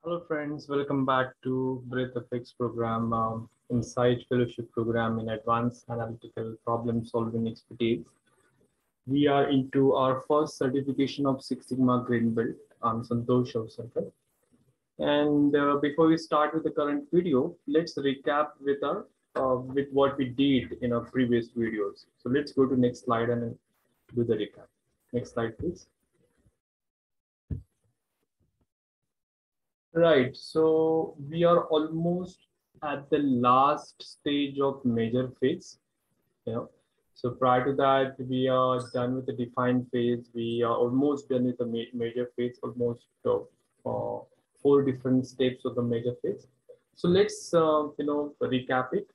Hello friends, welcome back to Breath FX program, Insight Fellowship program in Advanced Analytical Problem Solving Expertise. We are into our first certification of Six Sigma Green Belt. I'm Santosh Avsarkar. And before we start with the current video, let's recap with what we did in our previous videos. So let's go to next slide and do the recap. Next slide, please. Right, so we are almost at the last stage of major phase, you know. So prior to that, we are done with the defined phase. We are almost done with the major phase, almost four different steps of the major phase. So let's, recap it.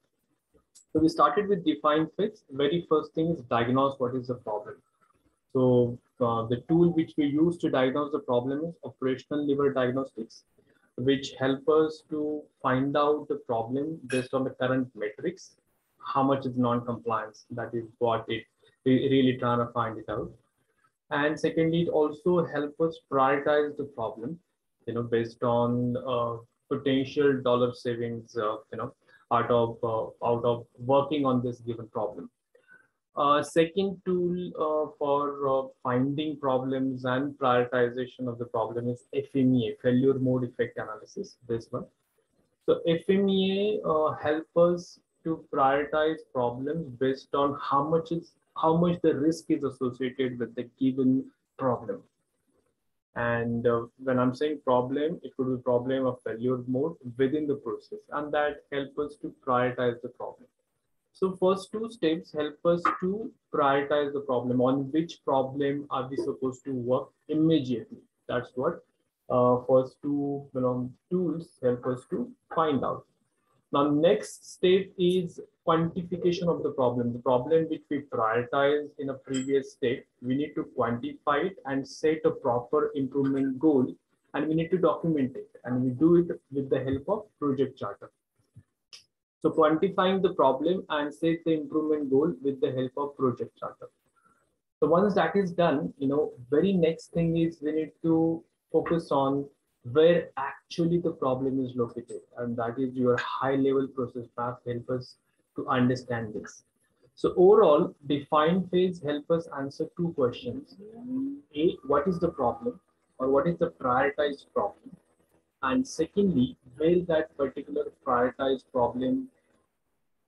So we started with defined phase. Very first thing is diagnose what is the problem. So the tool which we use to diagnose the problem is operational lever diagnostics, which help us to find out the problem based on the current metrics. How much is non-compliance? That is what we really trying to find it out. And secondly, it also helps us prioritize the problem, based on potential dollar savings, out of working on this given problem. Second tool for finding problems and prioritization of the problem is Fmea, failure mode effect analysis, this one. So Fmea help us to prioritize problems based on how much the risk is associated with the given problem. And when I'm saying problem, it could be problem of failure mode within the process, and that help us to prioritize the problem. So first two steps help us to prioritize the problem. On which problem are we supposed to work immediately? That's what first two tools help us to find out. Now next step is quantification of the problem. The problem which we prioritized in a previous step, we need to quantify it and set a proper improvement goal, and we need to document it, and we do it with the help of project charter. So quantifying the problem and set the improvement goal with the help of project charter. So once that is done, very next thing is we need to focus on where actually the problem is located, and that is your high level process map help us to understand this. So overall, define phase help us answer two questions. A, what is the problem, or what is the prioritized problem? And secondly, where that particular prioritized problem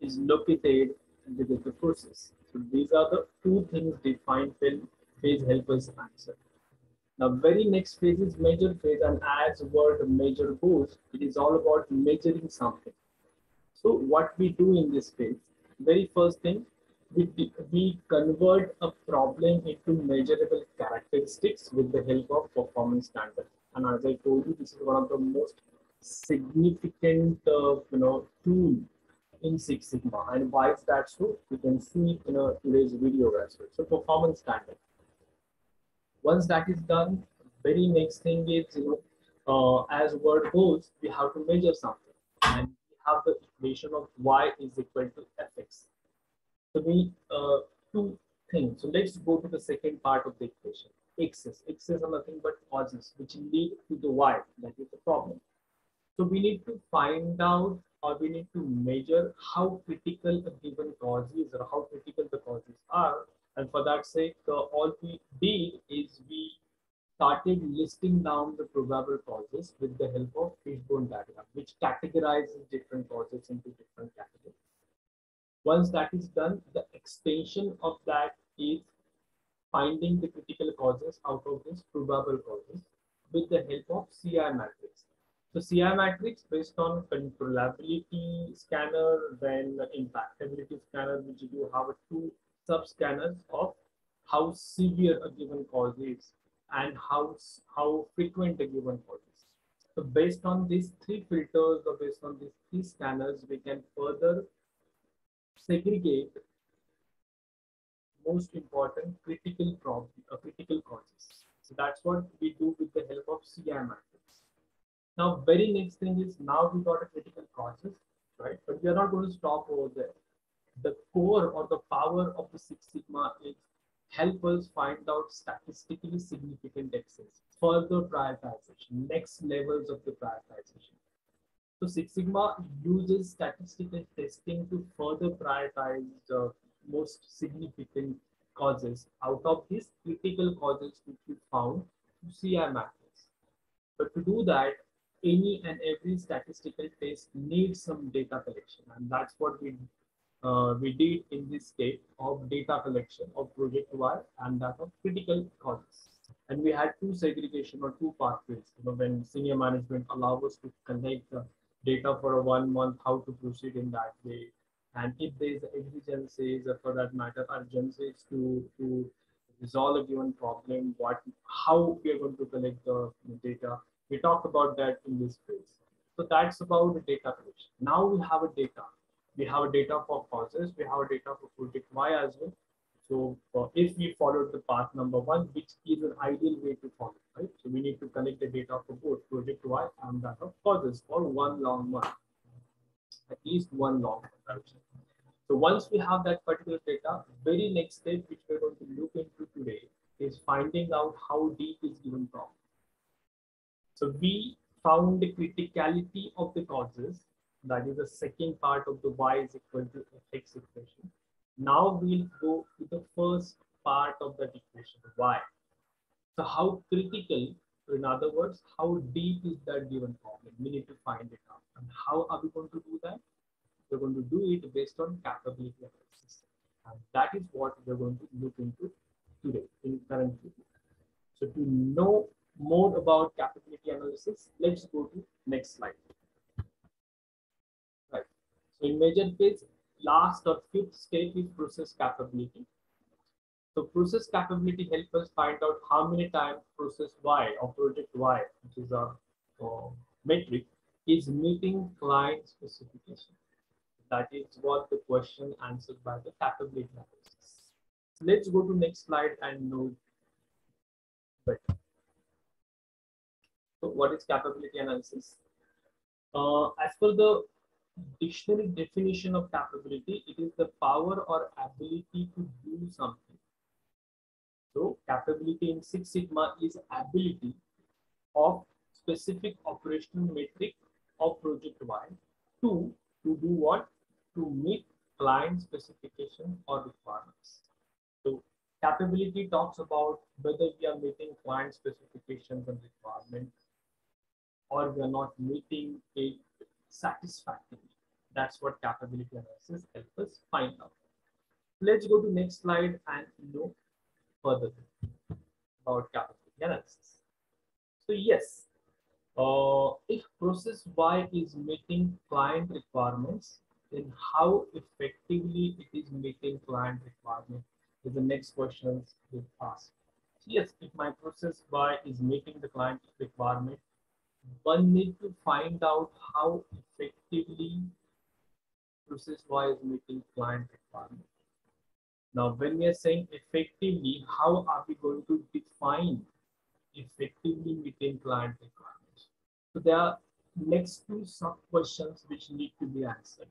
is located within the process. So these are the two things defined phase help us answer. Now, very next phase is measure phase, and as word measure goes, it is all about measuring something. So what we do in this phase, very first thing, we convert a problem into measurable characteristics with the help of performance standard. And as I told you, this is one of the most significant tool in Six Sigma. And why is that so? You can see in today's video as well. So performance standard. Once that is done, very next thing is, as word goes, we have to measure something, and we have the equation of y is equal to fx. So we two things. So let's go to the second part of the equation. X's are nothing but causes which lead to the y, that is the problem. So we need to find out, or we need to measure how critical a given cause is, or how critical the causes are. And for that sake, all we did is we started listing down the probable causes with the help of fishbone diagram, which categorizes different causes into different categories. Once that is done, the extension of that is finding the critical causes out of this probable causes with the help of CI matrix. So CI matrix based on controllability scanner, then impactability scanner, which you have two sub scanners of how severe a given cause is and how frequent a given cause is. So based on these three filters, or based on these three scanners, we can further segregate most important critical causes. So that's what we do with the help of CI matrix. Now, very next thing is, now we got a critical causes, right? But we are not going to stop over there. The core or the power of the Six Sigma is help us find out statistically significant excess, further prioritization, next levels of the prioritization. So Six Sigma uses statistical testing to further prioritize the most significant causes out of these critical causes which we found to CI matrix. But to do that, any and every statistical test needs some data collection, and that's what we did in this state of data collection of project Y and that of critical causes. And we had two segregation or two pathways. When senior management allow us to connect the data for a 1 month, how to proceed in that way. And if there is exigencies, or for that matter, urgencies to resolve a given problem, how we are going to collect the data. We talked about that in this phase. So that's about the data collection. Now we have a data. We have a data for causes. We have a data for project Y as well. So if we followed the path number 1, which is an ideal way to follow, right? So we need to collect the data for both project Y and that of causes for one long month, at least one long month, I would say. So once we have that particular data, very next step which we're going to look into today is finding out how deep is given problem. So we found the criticality of the causes. That is the second part of the Y is equal to Fx equation. Now we'll go to the first part of that equation, Y. So how critical, in other words, how deep is that given problem? We need to find it out. And how are we going to do that? We're going to do it based on capability analysis. And that is what we're going to look into today in current video. So to know more about capability analysis, let's go to next slide. Right. So in major phase, last or fifth step is process capability. So process capability helps us find out how many times process Y or project Y, which is our metric, is meeting client specification. That is what the question answered by the capability analysis. Let's go to next slide and know better. So what is capability analysis? As per the dictionary definition of capability, it is the power or ability to do something. So capability in Six Sigma is ability of specific operational metric of project Y to do what? To meet client specification or requirements. So capability talks about whether we are meeting client specifications and requirements or we are not meeting it satisfactorily. That's what capability analysis helps us find out. Let's go to next slide and know further about capability analysis. So yes, if process Y is meeting client requirements, then how effectively it is meeting client requirement is the next question we ask. So yes, if my process Y is meeting the client requirement, one need to find out how effectively process Y is meeting client requirement. Now, when we are saying effectively, how are we going to define effectively meeting client requirements? So there are next two sub questions which need to be answered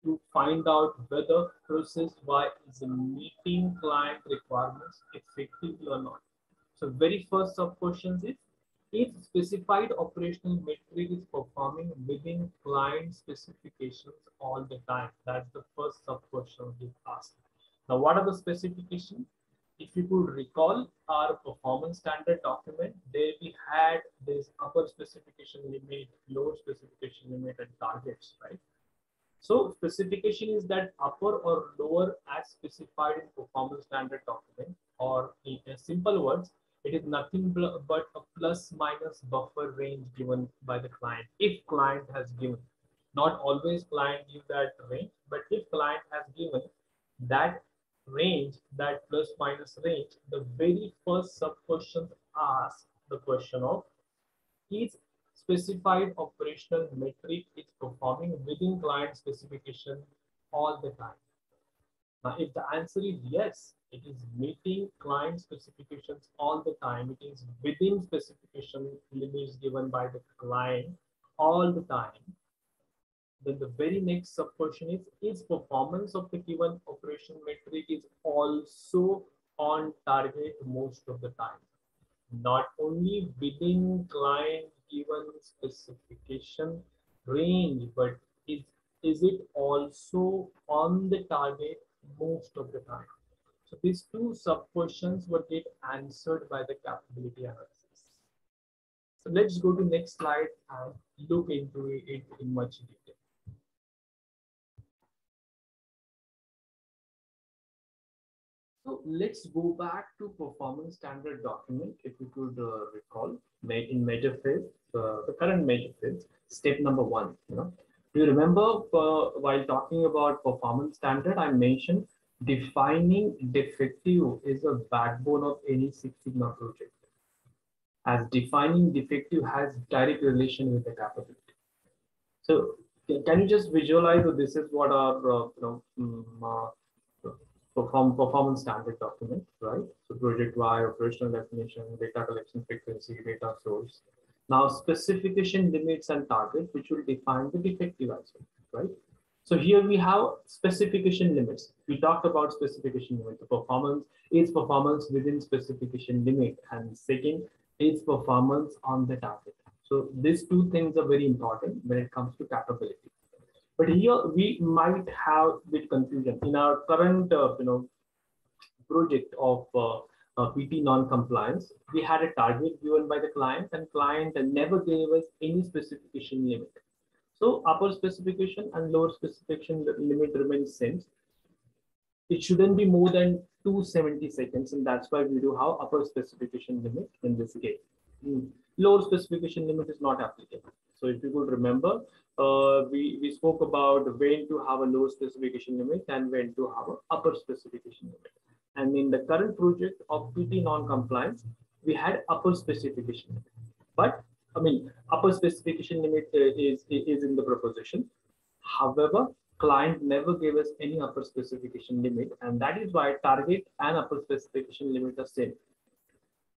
to find out whether process Y is meeting client requirements effectively or not. So very first sub question is if specified operational metric is performing within client specifications all the time. That's the first sub question we asked. Now, what are the specifications? If you could recall our performance standard document, there we had this upper specification limit, lower specification limit, and targets, right? So specification is that upper or lower as specified in performance standard document, or in simple words, it is nothing but a plus minus buffer range given by the client. If client has given, not always client give that range, but if client has given that range, that plus minus range, the very first sub question asks the question of is specified operational metric is performing within client specification all the time. Now, if the answer is yes, it is meeting client specifications all the time. It is within specification limits given by the client all the time. Then the very next sub question is performance of the given operation metric is also on target most of the time. Not only within client given specification range, but is, is it also on the target most of the time? So these two sub questions will get answered by the capability analysis. So let's go to next slide and look into it in much detail. So let's go back to performance standard document. If you could recall, in measure phase, the current measure phase, step number 1. Do you remember while talking about performance standard, I mentioned defining defective is a backbone of any Six Sigma project, as defining defective has direct relation with the capability. So can you just visualize that this is what our performance standard document, right? So project Y, operational definition, data collection frequency, data source. Now specification limits and target, which will define the defective as well, right? So here we have specification limits. We talked about specification limit. The performance is performance within specification limit, and second is performance on the target. So these two things are very important when it comes to capability. But here we might have a bit confusion in our current project of PT non-compliance. We had a target given by the client, and client never gave us any specification limit. So upper specification and lower specification limit remains same. It shouldn't be more than 270 seconds, and that's why we do have upper specification limit in this case. Lower specification limit is not applicable. So if you could remember, we spoke about when to have a lower specification limit and when to have an upper specification limit. And in the current project of PT non-compliance, we had upper specification limit. But I mean, upper specification limit is in the proposition. However, client never gave us any upper specification limit, and that is why target and upper specification limit are same.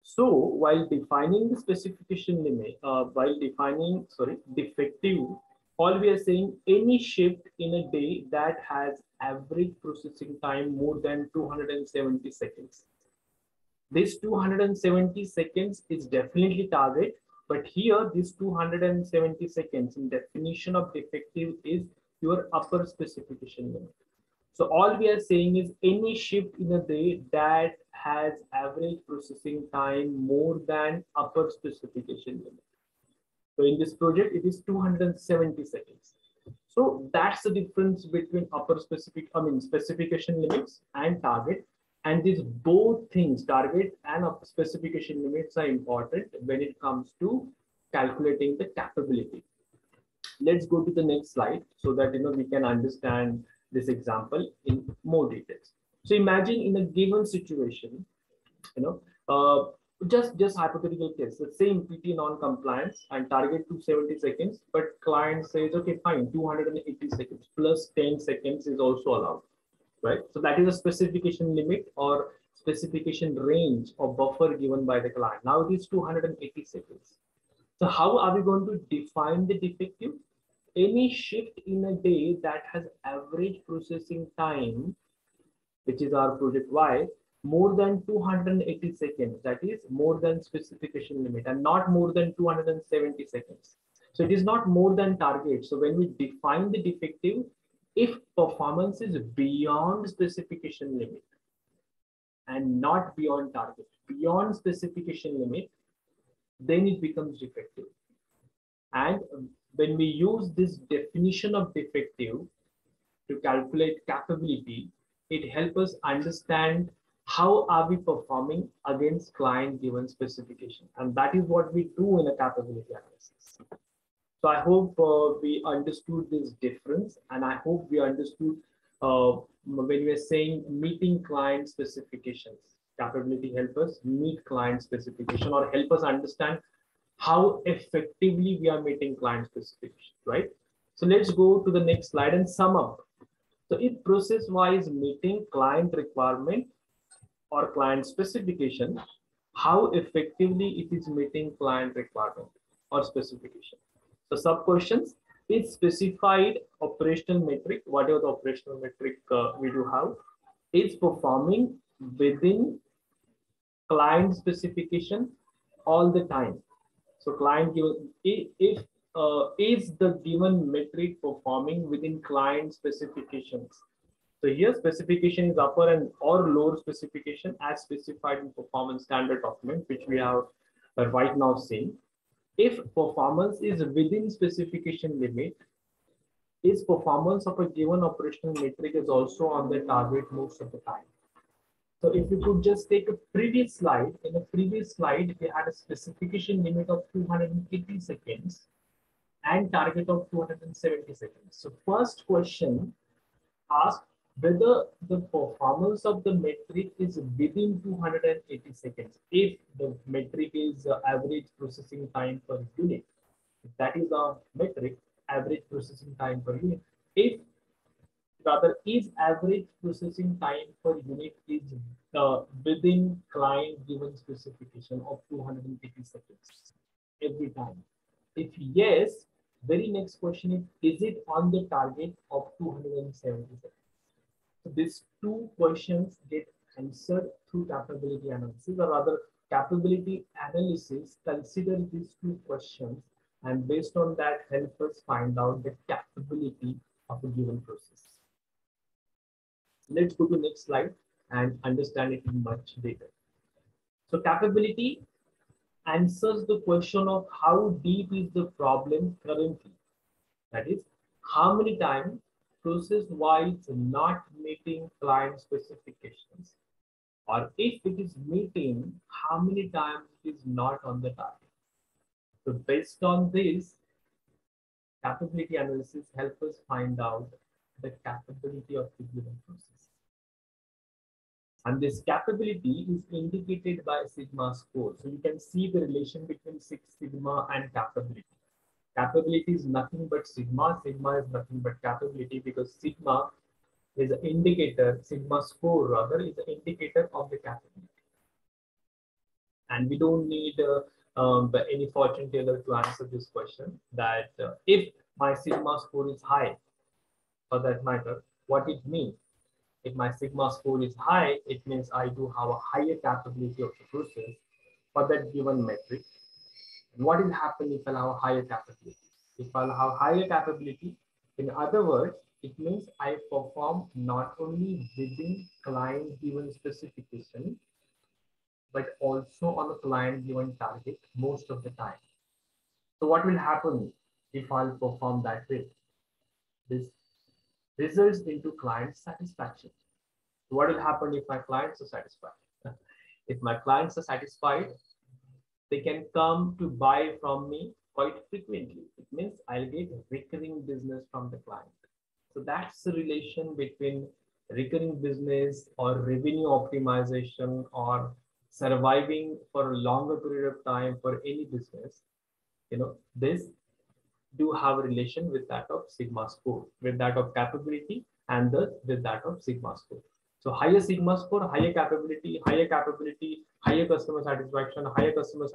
So while defining the specification limit, defective, all we are saying any shift in a day that has average processing time more than 270 seconds. This 270 seconds is definitely target, but here this 270 seconds in definition of defective is your upper specification limit. So all we are saying is any shift in a day that has average processing time more than upper specification limit. So in this project, it is 270 seconds. So that's the difference between specification limits and target. And these both things, target and upper specification limits, are important when it comes to calculating the capability. Let's go to the next slide so that we can understand this example in more details. So imagine in a given situation, just hypothetical case, the same PT non-compliance and target 270 seconds, but client says, okay, fine, 280 seconds plus 10 seconds is also allowed, right? So that is a specification limit or specification range or buffer given by the client. Now it is 280 seconds. So how are we going to define the defective? Any shift in a day that has average processing time, which is our project Y, more than 280 seconds, that is more than specification limit, and not more than 270 seconds. So it is not more than target. So when we define the defective, if performance is beyond specification limit and not beyond target, beyond specification limit, then it becomes defective. And when we use this definition of defective to calculate capability, it helps us understand how are we performing against client given specification. And that is what we do in a capability analysis. So I hope we understood this difference, and I hope we understood when we are saying meeting client specifications. Capability help us meet client specification or help us understand how effectively we are meeting client specification, right? So let's go to the next slide and sum up. So if process-wise meeting client requirement or client specification, how effectively it is meeting client requirement or specification. So sub questions, is specified operational metric, whatever the operational metric we do have, is performing within client specification all the time. So client given, if is the given metric performing within client specifications. So here specification is upper and or lower specification as specified in performance standard document, which we have right now seen. If performance is within specification limit, is performance of a given operational metric is also on the target most of the time. So if you could just take a previous slide, in a previous slide, we had a specification limit of 280 seconds and target of 270 seconds. So first question asked whether the performance of the metric is within 280 seconds. If the metric is average processing time per unit, that is a metric, average processing time per unit. If rather is average processing time per unit is within client given specification of 280 seconds every time. If yes, very next question is it on the target of 270 seconds? So these two questions get answered through capability analysis, or rather capability analysis consider these two questions and based on that help us find out the capability of a given process. Let's go to the next slide and understand it in much detail. So capability answers the question of how deep is the problem currently. That is, how many times process-wise not meeting client specifications, or if it is meeting, how many times it is not on the target. So based on this, capability analysis helps us find out the capability of the given process. And this capability is indicated by sigma score. So you can see the relation between Six Sigma and capability. Capability is nothing but sigma. Sigma is nothing but capability, because sigma is an indicator, sigma score rather is an indicator of the capability. And we don't need any fortune teller to answer this question, that if my sigma score is high, for that matter, what it means. If my sigma score is high, it means I do have a higher capability of the process for that given metric. And what will happen if I have a higher capability? If I have higher capability, in other words, it means I perform not only within client given specification, but also on a client given target most of the time. So what will happen if I'll perform that way? This results into client satisfaction. What will happen if my clients are satisfied? If my clients are satisfied, they can come to buy from me quite frequently. It means I'll get recurring business from the client. So that's the relation between recurring business or revenue optimization or surviving for a longer period of time for any business. This do have a relation with that of sigma score, with that of capability, and thus with that of sigma score. So higher sigma score, higher capability, higher customer satisfaction, higher customer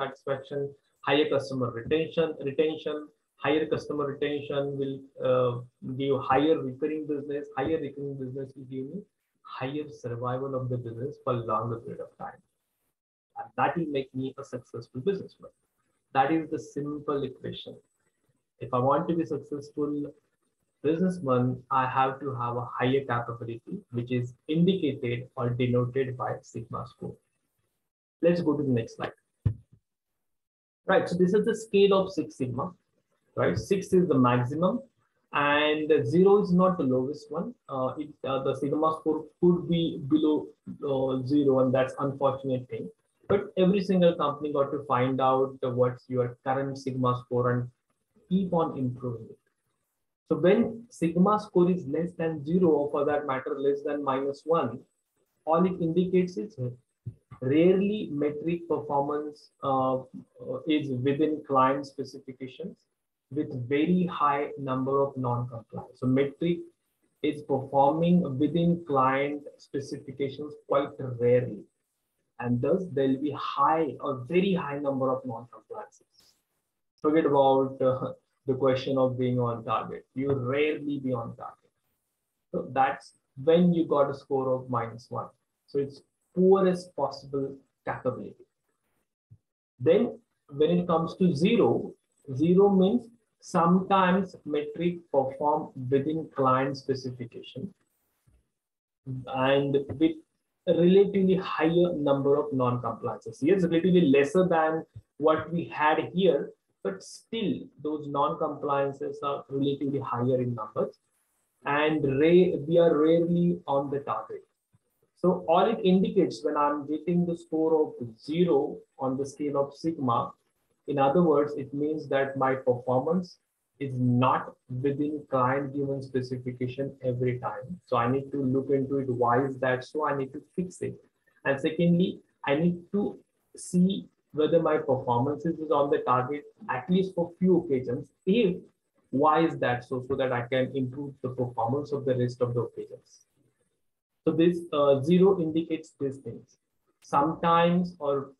retention, higher customer retention will give higher recurring business will give me higher survival of the business for a longer period of time. And that will make me a successful businessman. That is the simple equation. If I want to be successful businessman, I have to have a higher capability, which is indicated or denoted by sigma score. Let's go to the next slide. Right, so this is the scale of Six Sigma, right? 6 is the maximum and 0 is not the lowest one. The sigma score could be below 0, and that's unfortunate thing. But every single company got to find out what's your current sigma score and keep on improving it. So when sigma score is less than 0, or for that matter less than -1, all it indicates is rarely metric performance is within client specifications with very high number of non-compliance. So metric is performing within client specifications quite rarely, and thus there will be high or very high number of non-compliances. Forget about the question of being on target. You rarely be on target. So that's when you got a score of -1. So it's poorest possible capability. Then when it comes to zero, zero means sometimes metric perform within client specification and with a relatively higher number of non-compliances. Yes, relatively lesser than what we had here, but still those non-compliances are relatively higher in numbers, and we are rarely on the target. So all it indicates when I'm getting the score of 0 on the scale of sigma, in other words, it means that my performance is not within client given specification every time. So I need to look into it. Why is that so? I need to fix it. And secondly, I need to see whether my performance is on the target, at least for few occasions. If why is that so? So that I can improve the performance of the rest of the occasions. So this 0 indicates these things. Sometimes, or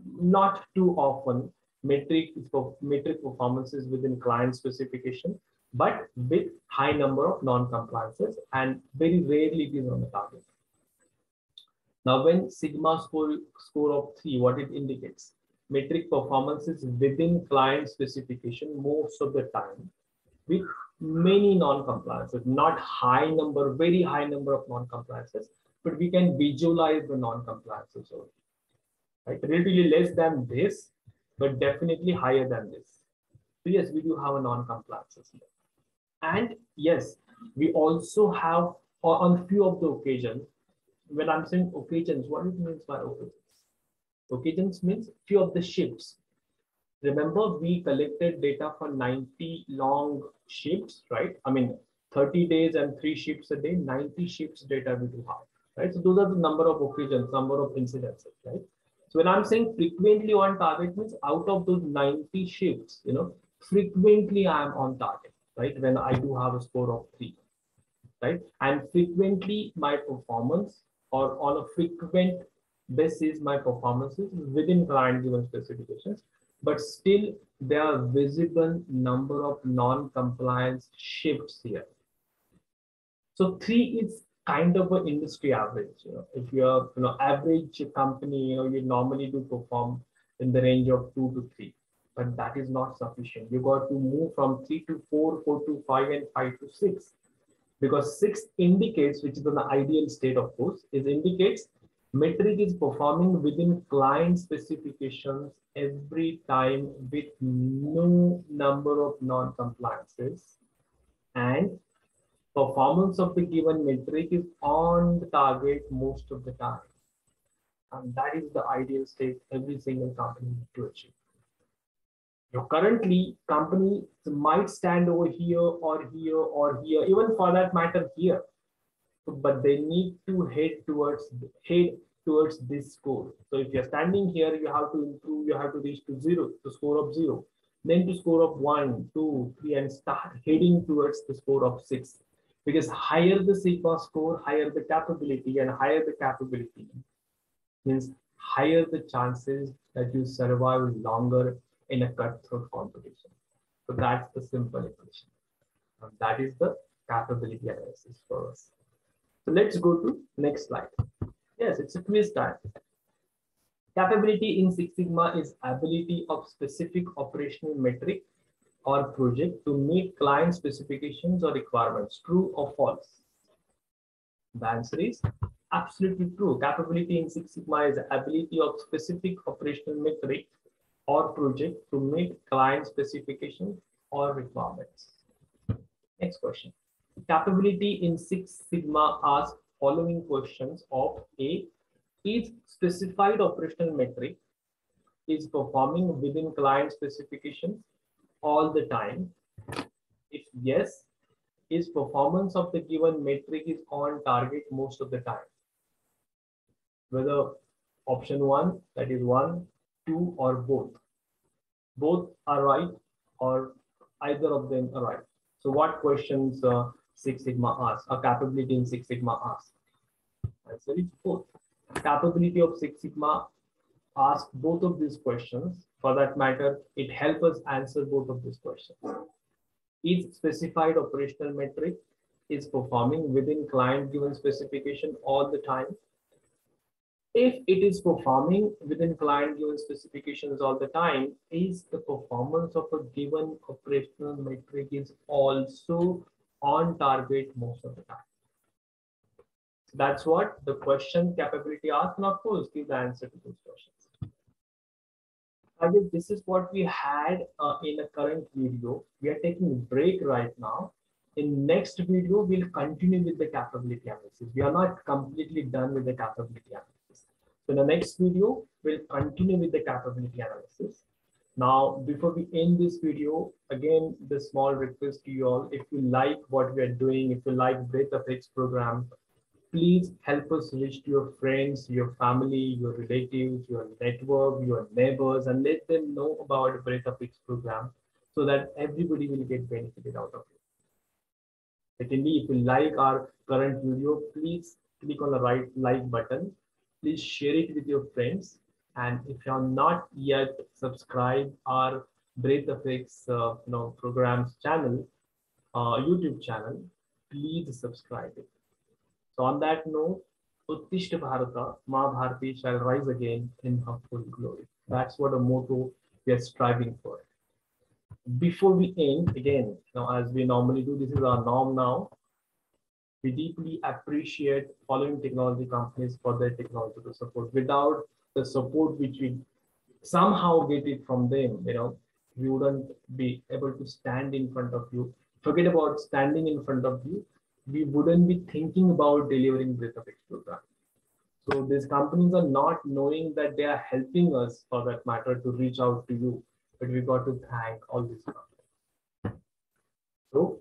not too often, metric performances within client specification, but with high number of non-compliances, and very rarely it is on the target. Now, when sigma score of 3, what it indicates? Metric performances within client specification most of the time, with many non-compliances, not high number, very high number of non-compliances, but we can visualize the non-compliances, right? Relatively less than this, but definitely higher than this. So yes, we do have a non-compliances here. And yes, we also have on few of the occasions, when I'm saying occasions, what it means by occasions? Occasions means few of the shifts. Remember, we collected data for 90 long shifts, right? I mean, 30 days and 3 shifts a day, 90 shifts data we do have, right? So those are the number of occasions, number of incidences, right? So when I'm saying frequently on target means out of those 90 shifts, frequently I am on target, right? When I do have a score of 3, right? And frequently my performance, or on a frequent basis, my performance is within client given specifications, but still there are visible number of non-compliance shifts here. So 3 is kind of an industry average. If you're average company, you normally do perform in the range of 2 to 3, but that is not sufficient. You got to move from 3 to 4, 4 to 5, and 5 to 6. Because 6 indicates, which is an ideal state, of course, indicates metric is performing within client specifications every time with no number of non-compliances, and performance of the given metric is on the target most of the time. And that is the ideal state every single company needs to achieve. Now, currently, companies might stand over here or here or here, even for that matter here, but they need to head towards this score. So if you're standing here, you have to improve, you have to reach to 0, the score of 0, then to score of 1, 2, 3, and start heading towards the score of 6. Because higher the sigma score, higher the capability, and higher the capability means higher the chances that you survive longer in a cutthroat competition. So that's the simple equation. That is the capability analysis for us. So let's go to next slide. Yes, it's a quiz time. Capability in Six Sigma is ability of specific operational metric or project to meet client specifications or requirements. True or false? The answer is absolutely true. Capability in Six Sigma is ability of specific operational metric or project to meet client specifications or requirements. Next question. Capability in Six Sigma asks following questions of A, is specified operational metric is performing within client specifications all the time? If yes, is performance of the given metric is on target most of the time? Whether option 1, that is 1, 2, or both. Both are right, or either of them are right. So what questions Six Sigma asks, a capability in Six Sigma asks? Answer is both. Capability of Six Sigma asks both of these questions. For that matter, it helps us answer both of these questions. Each specified operational metric is performing within client given specification all the time. If it is performing within client given specifications all the time, is the performance of a given operational metric is also on target most of the time. So that's what the question capability asks, and of course give the answer to those questions. I guess this is what we had in the current video. We are taking a break right now. In next video, we'll continue with the capability analysis. We are not completely done with the capability analysis. So in the next video, we'll continue with the capability analysis. Now, before we end this video, again, the small request to you all, if you like what we are doing, if you like Breadth of X program, please help us reach to your friends, your family, your relatives, your network, your neighbors, and let them know about the Breadth of X program so that everybody will get benefited out of it. Secondly, if you like our current video, please click on the right like button. Please share it with your friends. And if you are not yet subscribed our Breadth of X programs channel, YouTube channel, please subscribe it. So on that note, Uttishta Bharata, Ma Bharati shall rise again in her full glory. That's what a motto we are striving for. Before we end, again, as we normally do, this is our norm now. We deeply appreciate following technology companies for their technological support. Without the support which we somehow get it from them, we wouldn't be able to stand in front of you. Forget about standing in front of you. We wouldn't be thinking about delivering Breadth of X program. So these companies are not knowing that they are helping us, for that matter, to reach out to you. But we got to thank all these companies. So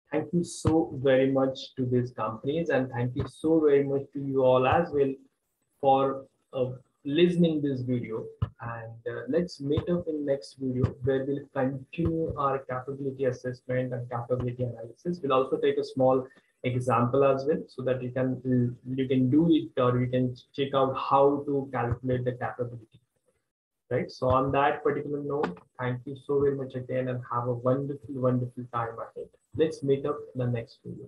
thank you so very much to these companies, and thank you so very much to you all as well for listening this video. And let's meet up in next video where we'll continue our capability assessment and capability analysis. We'll also take a small example as well so that you can do it, or you can check out how to calculate the capability. Right. So on that particular note, thank you so very much again, and have a wonderful, wonderful time ahead. Let's meet up in the next video.